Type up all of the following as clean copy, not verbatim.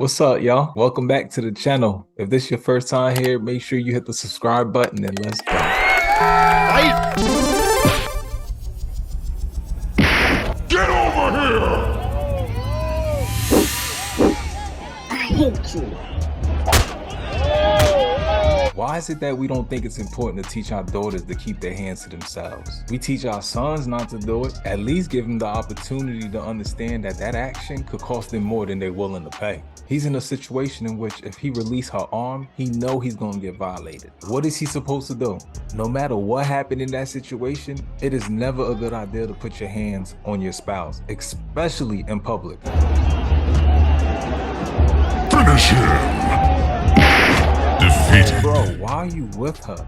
What's up, y'all? Welcome back to the channel. If this is your first time here, make sure you hit the subscribe button and let's go. Get over here! I hate you. Why is it that we don't think it's important to teach our daughters to keep their hands to themselves? We teach our sons not to do it. At least give them the opportunity to understand that that action could cost them more than they're willing to pay. He's in a situation in which if he releases her arm, he know he's gonna get violated. What is he supposed to do? No matter what happened in that situation, it is never a good idea to put your hands on your spouse, especially in public. Finish him! Defeated. Bro, why are you with her?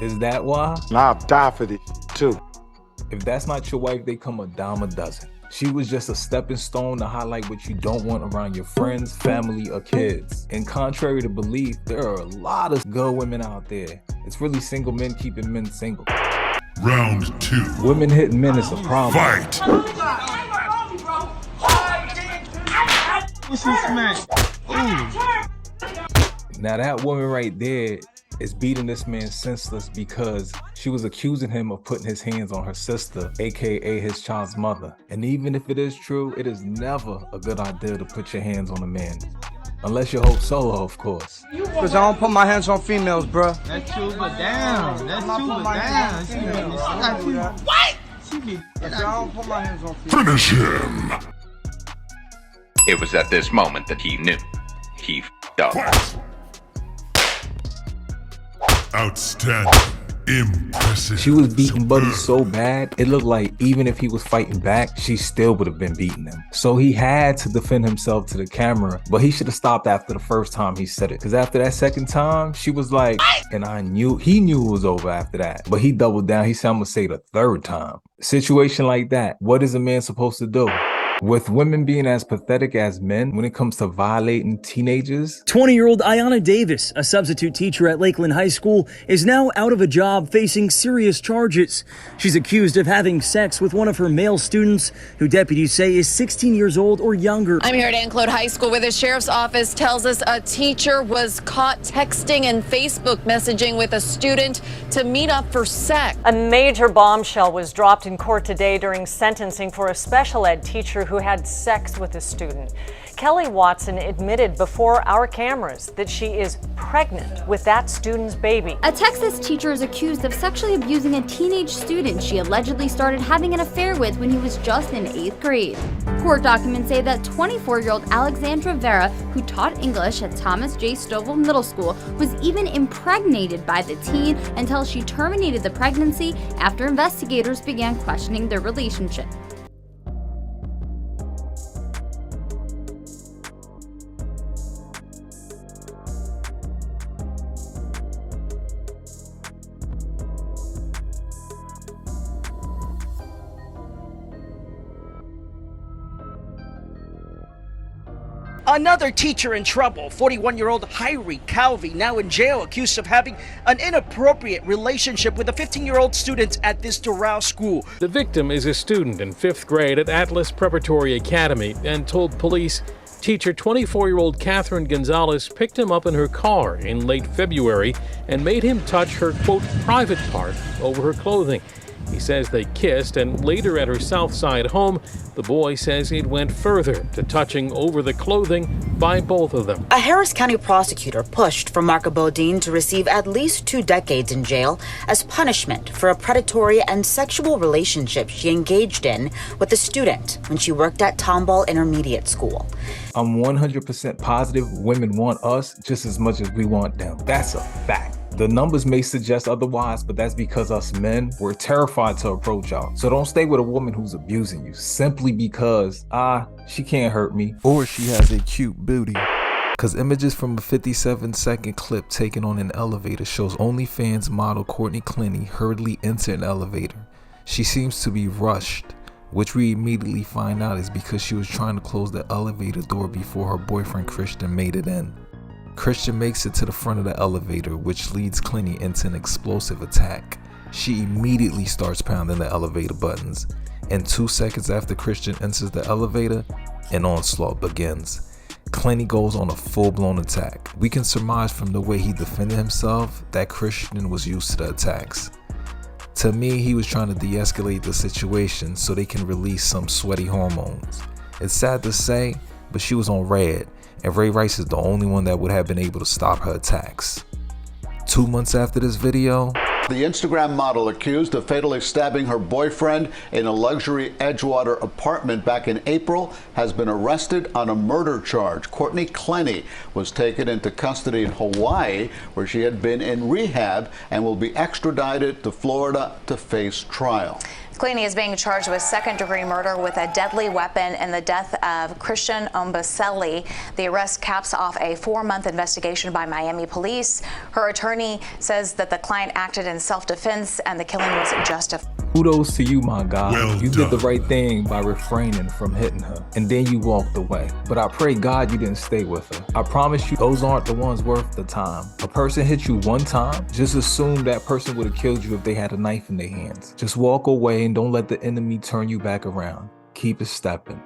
Is that why? I'll die for this too. If that's not your wife, they come a dime a dozen. She was just a stepping stone to highlight what you don't want around your friends, family, or kids. And contrary to belief, there are a lot of good women out there. It's really single men keeping men single. Round 2. Women hitting men is a problem. Fight! What's this man? Now that woman right there is beating this man senseless because she was accusing him of putting his hands on her sister, aka his child's mother. And even if it is true, it is never a good idea to put your hands on a man. Unless you hope solo, of course. Cause I don't put my hands on females, bruh. That's true, but damn. That's true, but damn. What? I don't put my hands on females. Finish him! It was at this moment that he knew. He f***ed up. Fight! Outstanding. Impressive. She was beating Buddy so bad, it looked like even if he was fighting back, she still would have been beating him. So he had to defend himself to the camera, but he should have stopped after the first time he said it. Because after that second time, she was like, and he knew it was over after that. But he doubled down. He said, I'm gonna say the third time. Situation like that, what is a man supposed to do? With women being as pathetic as men when it comes to violating teenagers. 20-year-old Ayanna Davis, a substitute teacher at Lakeland High School, is now out of a job facing serious charges. She's accused of having sex with one of her male students, who deputies say is 16 years old or younger. I'm here at Anclote High School where the sheriff's office tells us a teacher was caught texting and Facebook messaging with a student to meet up for sex. A major bombshell was dropped in court today during sentencing for a special ed teacher who had sex with a student. Kelly Watson admitted before our cameras that she is pregnant with that student's baby. A Texas teacher is accused of sexually abusing a teenage student she allegedly started having an affair with when he was just in 8th grade. Court documents say that 24-year-old Alexandra Vera, who taught English at Thomas J. Stovall Middle School, was even impregnated by the teen until she terminated the pregnancy after investigators began questioning their relationship. Another teacher in trouble. 41-year-old Hyrie Calvi now in jail, accused of having an inappropriate relationship with a 15-year-old student at this Doral school. The victim is a student in 5th grade at Atlas Preparatory Academy and told police teacher 24-year-old Catherine Gonzalez picked him up in her car in late February and made him touch her, quote, private part over her clothing. He says they kissed, and later at her Southside home, the boy says it went further to touching over the clothing by both of them. A Harris County prosecutor pushed for Marka Bodine to receive at least 2 decades in jail as punishment for a predatory and sexual relationship she engaged in with a student when she worked at Tomball Intermediate School. I'm 100% positive women want us just as much as we want them. That's a fact. The numbers may suggest otherwise, but that's because us men, we're terrified to approach y'all. So don't stay with a woman who's abusing you simply because, she can't hurt me. Or she has a cute booty. Cause images from a 57-second clip taken on an elevator shows Onlyfans model Courtney Clenney hurriedly enter an elevator. She seems to be rushed, which we immediately find out is because she was trying to close the elevator door before her boyfriend Christian made it in. Christian makes it to the front of the elevator, which leads Clenney into an explosive attack. She immediately starts pounding the elevator buttons, and 2 seconds after Christian enters the elevator, An onslaught begins. Clenney goes on a full-blown attack. We can surmise from the way he defended himself that Christian was used to the attacks. To me, he was trying to de-escalate the situation so they can release some sweaty hormones. It's sad to say, but she was on red, and Ray Rice is the only one that would have been able to stop her attacks. 2 months after this video, the Instagram model accused of fatally stabbing her boyfriend in a luxury Edgewater apartment back in April has been arrested on a murder charge. Courtney Clenney was taken into custody in Hawaii, where she had been in rehab, and will be extradited to Florida to face trial. Clenney is being charged with second-degree murder with a deadly weapon in the death of Christian Omboselli. The arrest caps off a 4-month investigation by Miami police. Her attorney says that the client acted in self-defense and the killing was justified. Kudos to you, my guy. Well you done. did the right thing by refraining from hitting her, and then you walked away. But I pray God you didn't stay with her. I promise you, those aren't the ones worth the time. A person hit you one time, just assume that person would have killed you if they had a knife in their hands. Just walk away and don't let the enemy turn you back around. Keep it stepping.